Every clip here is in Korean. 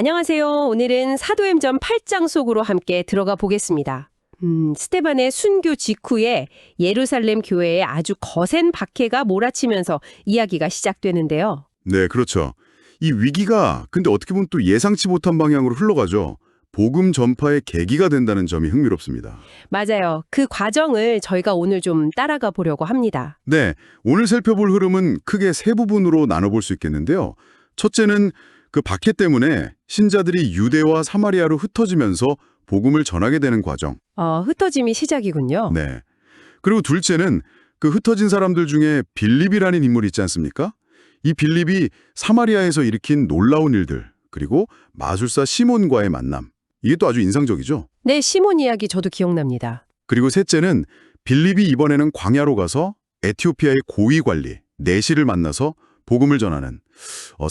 안녕하세요. 오늘은 사도행전 8장 속으로 함께 들어가 보겠습니다. 스테반의 순교 직후에 예루살렘 교회에 아주 거센 박해가 몰아치면서 이야기가 시작되는데요. 네, 그렇죠. 이 위기가 근데 어떻게 보면 또 예상치 못한 방향으로 흘러가죠. 복음 전파의 계기가 된다는 점이 흥미롭습니다. 맞아요. 그 과정을 저희가 오늘 좀 따라가 보려고 합니다. 네, 오늘 살펴볼 흐름은 크게 세 부분으로 나눠볼 수 있겠는데요. 첫째는 그 박해 때문에 신자들이 유대와 사마리아로 흩어지면서 복음을 전하게 되는 과정. 흩어짐이 시작이군요. 네. 그리고 둘째는 그 흩어진 사람들 중에 빌립이라는 인물이 있지 않습니까? 이 빌립이 사마리아에서 일으킨 놀라운 일들, 그리고 마술사 시몬과의 만남. 이게 또 아주 인상적이죠. 네, 시몬 이야기 저도 기억납니다. 그리고 셋째는 빌립이 이번에는 광야로 가서 에티오피아의 고위 관리, 내시를 만나서 복음을 전하는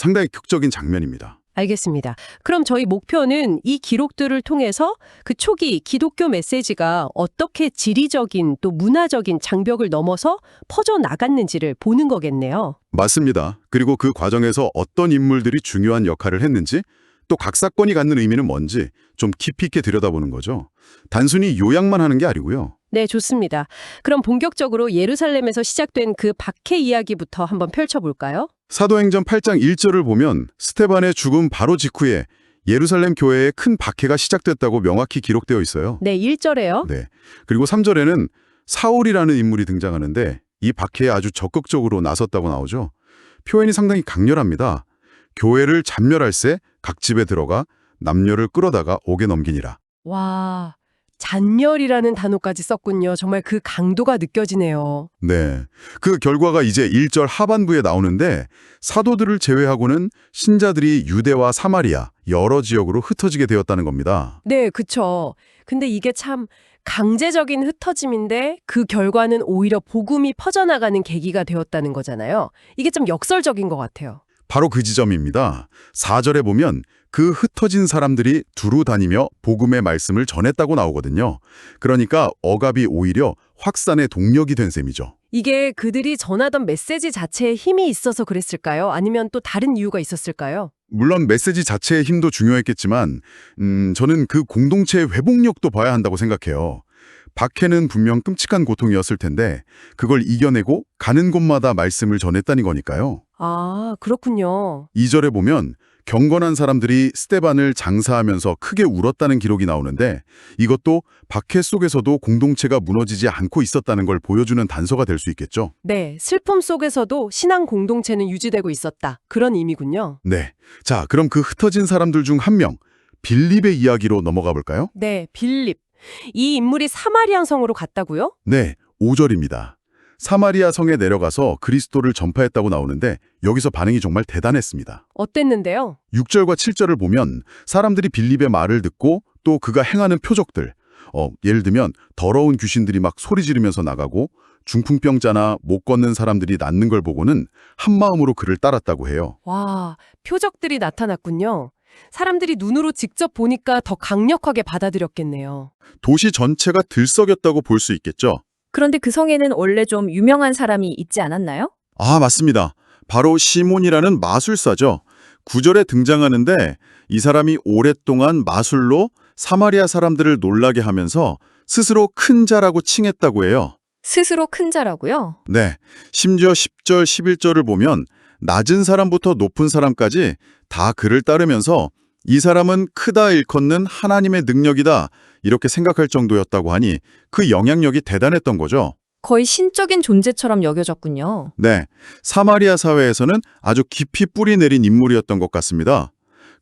상당히 극적인 장면입니다. 알겠습니다. 그럼 저희 목표는 이 기록들을 통해서 그 초기 기독교 메시지가 어떻게 지리적인 또 문화적인 장벽을 넘어서 퍼져나갔는지를 보는 거겠네요. 맞습니다. 그리고 그 과정에서 어떤 인물들이 중요한 역할을 했는지, 또 각 사건이 갖는 의미는 뭔지 좀 깊이 있게 들여다보는 거죠. 단순히 요약만 하는 게 아니고요. 네, 좋습니다. 그럼 본격적으로 예루살렘에서 시작된 그 박해 이야기부터 한번 펼쳐볼까요? 사도행전 8장 1절을 보면 스테반의 죽음 바로 직후에 예루살렘 교회에 큰 박해가 시작됐다고 명확히 기록되어 있어요. 네, 1절에요. 네. 그리고 3절에는 사울이라는 인물이 등장하는데 이 박해에 아주 적극적으로 나섰다고 나오죠. 표현이 상당히 강렬합니다. 교회를 잔멸할세 각 집에 들어가 남녀를 끌어다가 옥에 넘기니라. 와, 잔멸이라는 단어까지 썼군요. 정말 그 강도가 느껴지네요. 네. 그 결과가 이제 1절 하반부에 나오는데 사도들을 제외하고는 신자들이 유대와 사마리아 여러 지역으로 흩어지게 되었다는 겁니다. 네, 그쵸. 근데 이게 참 강제적인 흩어짐인데 그 결과는 오히려 복음이 퍼져나가는 계기가 되었다는 거잖아요. 이게 좀 역설적인 것 같아요. 바로 그 지점입니다. 4절에 보면 그 흩어진 사람들이 두루 다니며 복음의 말씀을 전했다고 나오거든요. 그러니까 억압이 오히려 확산의 동력이 된 셈이죠. 이게 그들이 전하던 메시지 자체에 힘이 있어서 그랬을까요? 아니면 또 다른 이유가 있었을까요? 물론 메시지 자체의 힘도 중요했겠지만 저는 그 공동체의 회복력도 봐야 한다고 생각해요. 박해는 분명 끔찍한 고통이었을 텐데 그걸 이겨내고 가는 곳마다 말씀을 전했다는 거니까요. 아, 그렇군요. 2절에 보면 경건한 사람들이 스테반을 장사하면서 크게 울었다는 기록이 나오는데 이것도 박해 속에서도 공동체가 무너지지 않고 있었다는 걸 보여주는 단서가 될 수 있겠죠. 네, 슬픔 속에서도 신앙 공동체는 유지되고 있었다. 그런 의미군요. 네. 자, 그럼 그 흩어진 사람들 중 한 명, 빌립의 이야기로 넘어가 볼까요? 네, 빌립. 이 인물이 사마리아 성으로 갔다고요? 네, 5절입니다. 사마리아 성에 내려가서 그리스도를 전파했다고 나오는데 여기서 반응이 정말 대단했습니다. 어땠는데요? 6절과 7절을 보면 사람들이 빌립의 말을 듣고 또 그가 행하는 표적들, 예를 들면 더러운 귀신들이 막 소리 지르면서 나가고 중풍병자나 못 걷는 사람들이 낫는 걸 보고는 한마음으로 그를 따랐다고 해요. 와, 표적들이 나타났군요. 사람들이 눈으로 직접 보니까 더 강력하게 받아들였겠네요. 도시 전체가 들썩였다고 볼 수 있겠죠. 그런데 그 성에는 원래 좀 유명한 사람이 있지 않았나요? 아, 맞습니다. 바로 시몬이라는 마술사죠. 9절에 등장하는데 이 사람이 오랫동안 마술로 사마리아 사람들을 놀라게 하면서 스스로 큰 자라고 칭했다고 해요. 스스로 큰 자라고요? 네, 심지어 10절, 11절을 보면 낮은 사람부터 높은 사람까지 다 그를 따르면서 이 사람은 크다 일컫는 하나님의 능력이다 이렇게 생각할 정도였다고 하니 그 영향력이 대단했던 거죠. 거의 신적인 존재처럼 여겨졌군요. 네, 사마리아 사회에서는 아주 깊이 뿌리 내린 인물이었던 것 같습니다.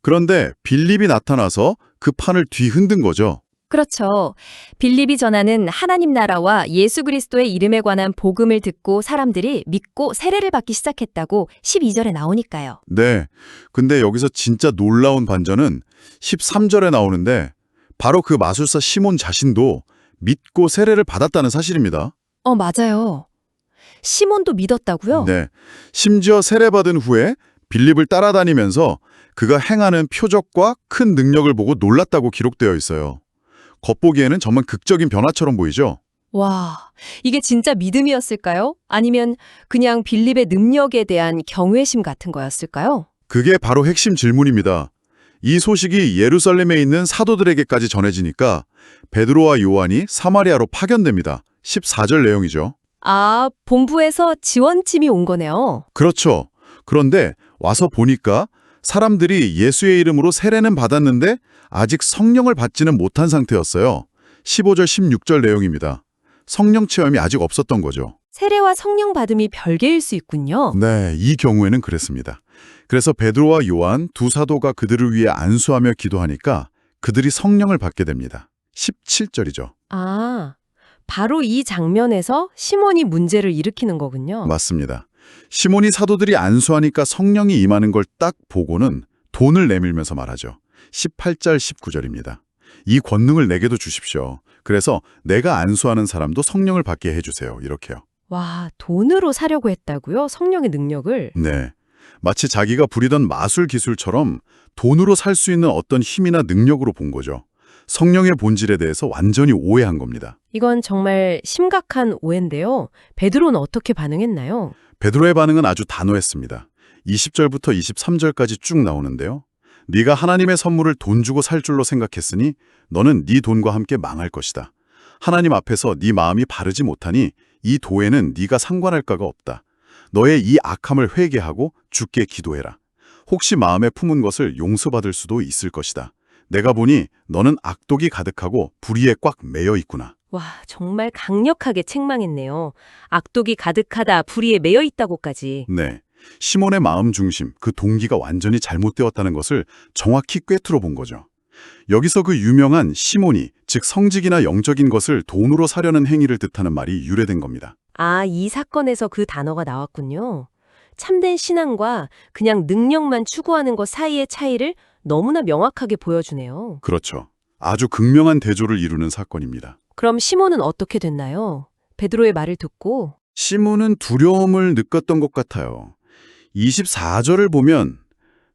그런데 빌립이 나타나서 그 판을 뒤흔든 거죠. 그렇죠. 빌립이 전하는 하나님 나라와 예수 그리스도의 이름에 관한 복음을 듣고 사람들이 믿고 세례를 받기 시작했다고 12절에 나오니까요. 네, 근데 여기서 진짜 놀라운 반전은 13절에 나오는데 바로 그 마술사 시몬 자신도 믿고 세례를 받았다는 사실입니다. 맞아요. 시몬도 믿었다고요? 네, 심지어 세례받은 후에 빌립을 따라다니면서 그가 행하는 표적과 큰 능력을 보고 놀랐다고 기록되어 있어요. 겉보기에는 정말 극적인 변화처럼 보이죠? 와, 이게 진짜 믿음이었을까요? 아니면 그냥 빌립의 능력에 대한 경외심 같은 거였을까요? 그게 바로 핵심 질문입니다. 이 소식이 예루살렘에 있는 사도들에게까지 전해지니까 베드로와 요한이 사마리아로 파견됩니다. 14절 내용이죠. 아, 본부에서 지원팀이 온 거네요. 그렇죠. 그런데 와서 보니까 사람들이 예수의 이름으로 세례는 받았는데 아직 성령을 받지는 못한 상태였어요. 15절, 16절 내용입니다. 성령 체험이 아직 없었던 거죠. 세례와 성령 받음이 별개일 수 있군요. 네, 이 경우에는 그랬습니다. 그래서 베드로와 요한 두 사도가 그들을 위해 안수하며 기도하니까 그들이 성령을 받게 됩니다. 17절이죠. 아, 바로 이 장면에서 시몬이 문제를 일으키는 거군요. 맞습니다. 시몬이 사도들이 안수하니까 성령이 임하는 걸 딱 보고는 돈을 내밀면서 말하죠. 18절, 19절입니다. 이 권능을 내게도 주십시오. 그래서 내가 안수하는 사람도 성령을 받게 해주세요. 이렇게요. 와, 돈으로 사려고 했다고요? 성령의 능력을? 네. 마치 자기가 부리던 마술 기술처럼 돈으로 살 수 있는 어떤 힘이나 능력으로 본 거죠. 성령의 본질에 대해서 완전히 오해한 겁니다. 이건 정말 심각한 오해인데요. 베드로는 어떻게 반응했나요? 베드로의 반응은 아주 단호했습니다. 20절부터 23절까지 쭉 나오는데요. 네가 하나님의 선물을 돈 주고 살 줄로 생각했으니 너는 네 돈과 함께 망할 것이다. 하나님 앞에서 네 마음이 바르지 못하니 이 도에는 네가 상관할 바가 없다. 너의 이 악함을 회개하고 주께 기도해라. 혹시 마음에 품은 것을 용서받을 수도 있을 것이다. 내가 보니 너는 악독이 가득하고 불의에 꽉 매여 있구나. 와, 정말 강력하게 책망했네요. 악독이 가득하다, 불의에 매여 있다고까지. 네. 시몬의 마음 중심, 그 동기가 완전히 잘못되었다는 것을 정확히 꿰뚫어 본 거죠. 여기서 그 유명한 시몬이, 즉 성직이나 영적인 것을 돈으로 사려는 행위를 뜻하는 말이 유래된 겁니다. 아, 이 사건에서 그 단어가 나왔군요. 참된 신앙과 그냥 능력만 추구하는 것 사이의 차이를 너무나 명확하게 보여주네요. 그렇죠. 아주 극명한 대조를 이루는 사건입니다. 그럼 시몬은 어떻게 됐나요? 베드로의 말을 듣고 시몬은 두려움을 느꼈던 것 같아요. 24절을 보면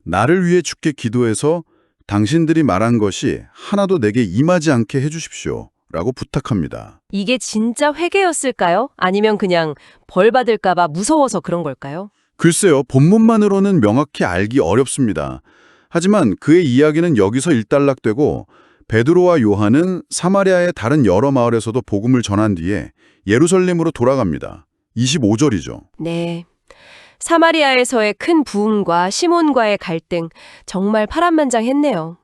나를 위해 주께 기도해서 당신들이 말한 것이 하나도 내게 임하지 않게 해주십시오. 라고 부탁합니다. 이게 진짜 회개였을까요? 아니면 그냥 벌 받을까 봐 무서워서 그런 걸까요? 글쎄요, 본문만으로는 명확히 알기 어렵습니다. 하지만 그의 이야기는 여기서 일단락되고 베드로와 요한은 사마리아의 다른 여러 마을에서도 복음을 전한 뒤에 예루살렘으로 돌아갑니다. 25절이죠. 네. 사마리아에서의 큰 부흥과 시몬과의 갈등, 정말 파란만장했네요.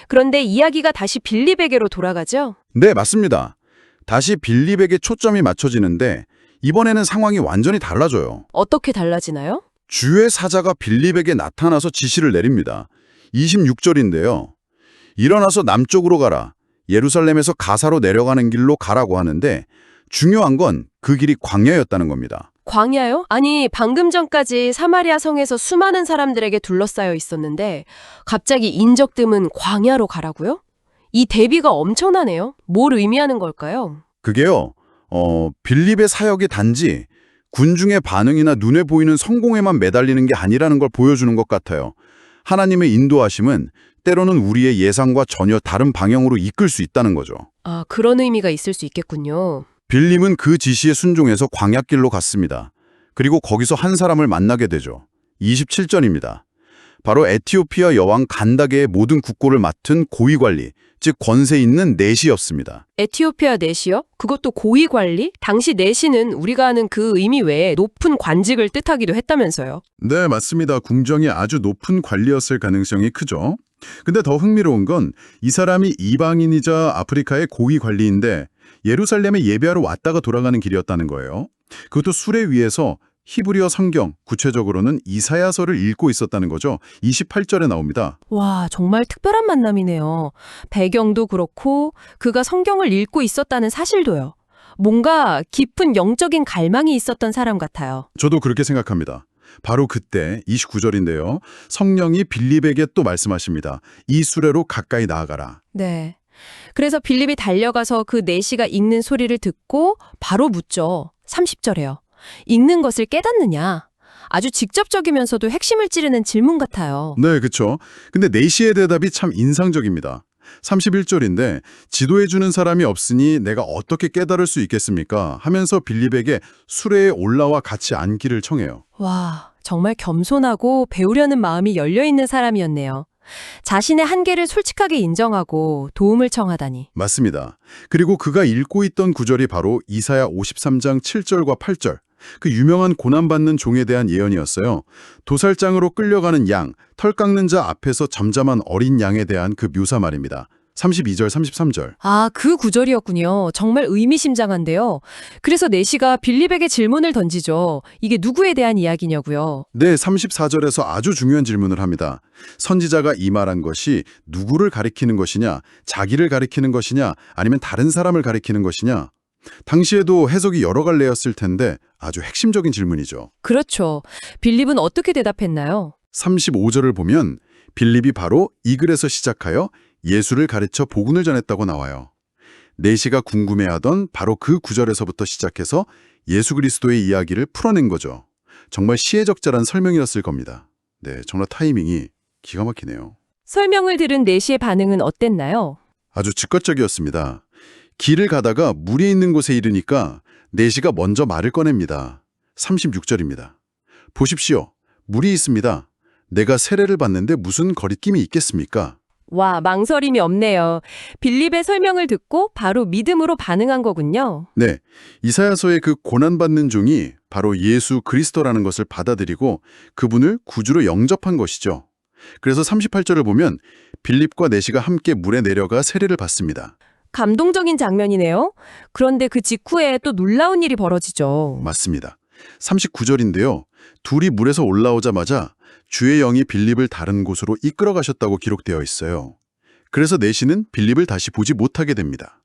그런데 이야기가 다시 빌립에게로 돌아가죠? 네, 맞습니다. 다시 빌립에게 초점이 맞춰지는데 이번에는 상황이 완전히 달라져요. 어떻게 달라지나요? 주의 사자가 빌립에게 나타나서 지시를 내립니다. 26절인데요. 일어나서 남쪽으로 가라. 예루살렘에서 가사로 내려가는 길로 가라고 하는데 중요한 건 그 길이 광야였다는 겁니다. 광야요? 아니, 방금 전까지 사마리아 성에서 수많은 사람들에게 둘러싸여 있었는데 갑자기 인적 드문 광야로 가라고요? 이 대비가 엄청나네요. 뭘 의미하는 걸까요? 그게요. 빌립의 사역이 단지 군중의 반응이나 눈에 보이는 성공에만 매달리는 게 아니라는 걸 보여주는 것 같아요. 하나님의 인도하심은 때로는 우리의 예상과 전혀 다른 방향으로 이끌 수 있다는 거죠. 아, 그런 의미가 있을 수 있겠군요. 빌립은 그 지시에 순종해서 광야길로 갔습니다. 그리고 거기서 한 사람을 만나게 되죠. 27절입니다. 바로 에티오피아 여왕 간다게의 모든 국고를 맡은 고위관리, 즉 권세 있는 내시였습니다. 에티오피아 내시요? 그것도 고위 관리? 당시 내시는 우리가 아는 그 의미 외에 높은 관직을 뜻하기도 했다면서요. 네, 맞습니다. 궁정이 아주 높은 관리였을 가능성이 크죠. 근데 더 흥미로운 건 이 사람이 이방인이자 아프리카의 고위 관리인데 예루살렘에 예배하러 왔다가 돌아가는 길이었다는 거예요. 그것도 수레 위에서 히브리어 성경, 구체적으로는 이사야서를 읽고 있었다는 거죠. 28절에 나옵니다. 와, 정말 특별한 만남이네요. 배경도 그렇고 그가 성경을 읽고 있었다는 사실도요. 뭔가 깊은 영적인 갈망이 있었던 사람 같아요. 저도 그렇게 생각합니다. 바로 그때 29절인데요. 성령이 빌립에게 또 말씀하십니다. 이 수레로 가까이 나아가라. 네. 그래서 빌립이 달려가서 그 내시가 읽는 소리를 듣고 바로 묻죠. 30절에요. 읽는 것을 깨닫느냐? 아주 직접적이면서도 핵심을 찌르는 질문 같아요. 네, 그렇죠. 근데 내시의 대답이 참 인상적입니다. 31절인데 지도해주는 사람이 없으니 내가 어떻게 깨달을 수 있겠습니까? 하면서 빌립에게 수레에 올라와 같이 앉기를 청해요. 와, 정말 겸손하고 배우려는 마음이 열려있는 사람이었네요. 자신의 한계를 솔직하게 인정하고 도움을 청하다니. 맞습니다. 그리고 그가 읽고 있던 구절이 바로 이사야 53장 7절과 8절. 그 유명한 고난받는 종에 대한 예언이었어요. 도살장으로 끌려가는 양, 털 깎는 자 앞에서 잠잠한 어린 양에 대한 그 묘사 말입니다. 32절, 33절. 아, 그 구절이었군요. 정말 의미심장한데요. 그래서 내시가 빌립에게 질문을 던지죠. 이게 누구에 대한 이야기냐고요. 네, 34절에서 아주 중요한 질문을 합니다. 선지자가 이 말한 것이 누구를 가리키는 것이냐, 자기를 가리키는 것이냐, 아니면 다른 사람을 가리키는 것이냐. 당시에도 해석이 여러 갈래였을 텐데 아주 핵심적인 질문이죠. 그렇죠. 빌립은 어떻게 대답했나요? 35절을 보면 빌립이 바로 이 글에서 시작하여 예수를 가르쳐 복음을 전했다고 나와요. 내시가 궁금해하던 바로 그 구절에서부터 시작해서 예수 그리스도의 이야기를 풀어낸 거죠. 정말 시의적절한 설명이었을 겁니다. 네, 정말 타이밍이 기가 막히네요. 설명을 들은 내시의 반응은 어땠나요? 아주 즉각적이었습니다. 길을 가다가 물이 있는 곳에 이르니까 내시가 먼저 말을 꺼냅니다. 36절입니다. 보십시오. 물이 있습니다. 내가 세례를 받는데 무슨 거리낌이 있겠습니까? 와, 망설임이 없네요. 빌립의 설명을 듣고 바로 믿음으로 반응한 거군요. 네, 이사야서의 그 고난받는 종이 바로 예수 그리스도라는 것을 받아들이고 그분을 구주로 영접한 것이죠. 그래서 38절을 보면 빌립과 내시가 함께 물에 내려가 세례를 받습니다. 감동적인 장면이네요. 그런데 그 직후에 또 놀라운 일이 벌어지죠. 맞습니다. 39절인데요. 둘이 물에서 올라오자마자 주의 영이 빌립을 다른 곳으로 이끌어 가셨다고 기록되어 있어요. 그래서 내시는 빌립을 다시 보지 못하게 됩니다.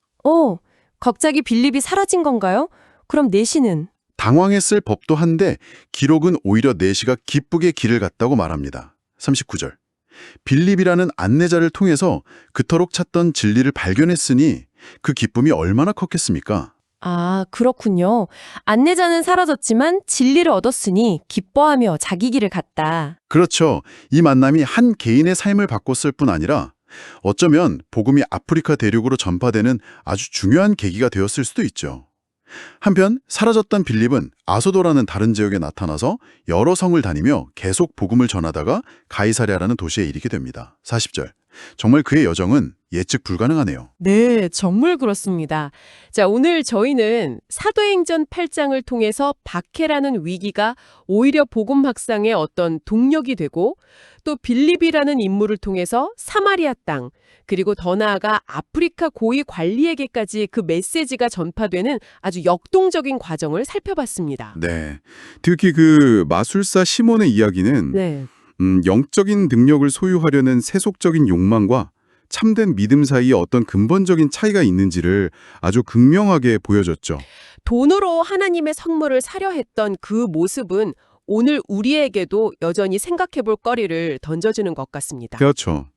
갑자기 빌립이 사라진 건가요? 그럼 내시는? 당황했을 법도 한데 기록은 오히려 내시가 기쁘게 길을 갔다고 말합니다. 39절. 빌립이라는 안내자를 통해서 그토록 찾던 진리를 발견했으니 그 기쁨이 얼마나 컸겠습니까? 아, 그렇군요. 안내자는 사라졌지만 진리를 얻었으니 기뻐하며 자기 길을 갔다. 그렇죠. 이 만남이 한 개인의 삶을 바꿨을 뿐 아니라 어쩌면 복음이 아프리카 대륙으로 전파되는 아주 중요한 계기가 되었을 수도 있죠. 한편 사라졌던 빌립은 아소도라는 다른 지역에 나타나서 여러 성을 다니며 계속 복음을 전하다가 가이사랴라는 도시에 이르게 됩니다. 40절. 정말 그의 여정은 예측 불가능하네요. 네, 정말 그렇습니다. 자, 오늘 저희는 사도행전 8장을 통해서 박해라는 위기가 오히려 복음 확산의 어떤 동력이 되고 또 빌립이라는 인물을 통해서 사마리아 땅 그리고 더 나아가 아프리카 고위 관리에게까지 그 메시지가 전파되는 아주 역동적인 과정을 살펴봤습니다. 네. 특히 그 마술사 시몬의 이야기는 네. 영적인 능력을 소유하려는 세속적인 욕망과 참된 믿음 사이에 어떤 근본적인 차이가 있는지를 아주 극명하게 보여줬죠. 돈으로 하나님의 성물을 사려 했던 그 모습은 오늘 우리에게도 여전히 생각해 볼 거리를 던져주는 것 같습니다. 그렇죠.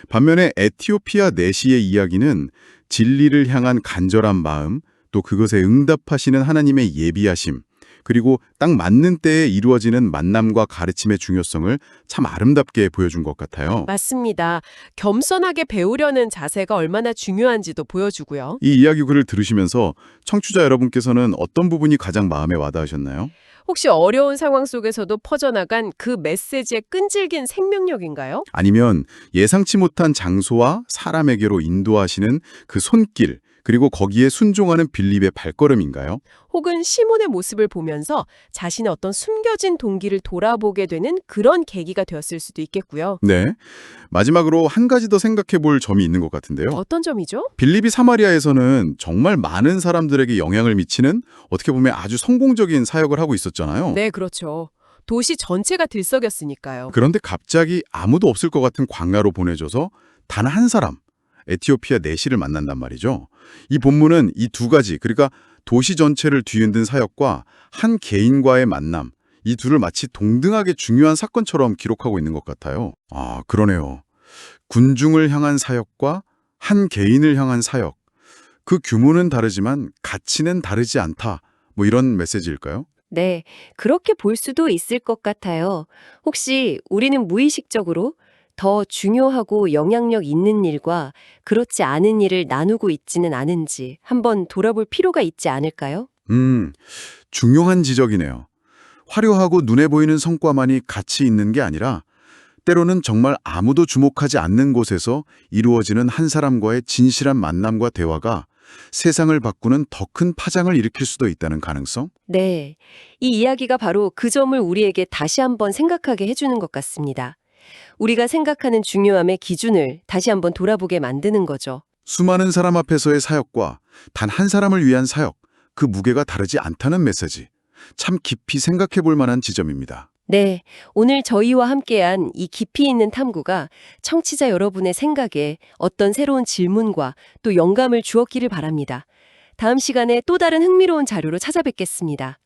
반면에 에티오피아 내시의 이야기는 진리를 향한 간절한 마음, 또 그것에 응답하시는 하나님의 예비하심, 그리고 딱 맞는 때에 이루어지는 만남과 가르침의 중요성을 참 아름답게 보여준 것 같아요. 맞습니다. 겸손하게 배우려는 자세가 얼마나 중요한지도 보여주고요. 이 이야기 글을 들으시면서 청취자 여러분께서는 어떤 부분이 가장 마음에 와닿으셨나요? 혹시 어려운 상황 속에서도 퍼져나간 그 메시지의 끈질긴 생명력인가요? 아니면 예상치 못한 장소와 사람에게로 인도하시는 그 손길, 그리고 거기에 순종하는 빌립의 발걸음인가요? 혹은 시몬의 모습을 보면서 자신의 어떤 숨겨진 동기를 돌아보게 되는 그런 계기가 되었을 수도 있겠고요. 네. 마지막으로 한 가지 더 생각해 볼 점이 있는 것 같은데요. 어떤 점이죠? 빌립이 사마리아에서는 정말 많은 사람들에게 영향을 미치는 어떻게 보면 아주 성공적인 사역을 하고 있었잖아요. 네, 그렇죠. 도시 전체가 들썩였으니까요. 그런데 갑자기 아무도 없을 것 같은 광야로 보내줘서 단 한 사람, 에티오피아 내시를 만난단 말이죠. 이 본문은 이 두 가지, 그러니까 도시 전체를 뒤흔든 사역과 한 개인과의 만남, 이 둘을 마치 동등하게 중요한 사건처럼 기록하고 있는 것 같아요. 아, 그러네요. 군중을 향한 사역과 한 개인을 향한 사역. 그 규모는 다르지만 가치는 다르지 않다. 뭐 이런 메시지일까요? 네, 그렇게 볼 수도 있을 것 같아요. 혹시 우리는 무의식적으로 더 중요하고 영향력 있는 일과 그렇지 않은 일을 나누고 있지는 않은지 한번 돌아볼 필요가 있지 않을까요? 중요한 지적이네요. 화려하고 눈에 보이는 성과만이 가치 있는 게 아니라 때로는 정말 아무도 주목하지 않는 곳에서 이루어지는 한 사람과의 진실한 만남과 대화가 세상을 바꾸는 더 큰 파장을 일으킬 수도 있다는 가능성? 네, 이 이야기가 바로 그 점을 우리에게 다시 한번 생각하게 해주는 것 같습니다. 우리가 생각하는 중요함의 기준을 다시 한번 돌아보게 만드는 거죠. 수많은 사람 앞에서의 사역과 단 한 사람을 위한 사역, 그 무게가 다르지 않다는 메시지. 참 깊이 생각해 볼 만한 지점입니다. 네, 오늘 저희와 함께한 이 깊이 있는 탐구가 청취자 여러분의 생각에 어떤 새로운 질문과 또 영감을 주었기를 바랍니다. 다음 시간에 또 다른 흥미로운 자료로 찾아뵙겠습니다.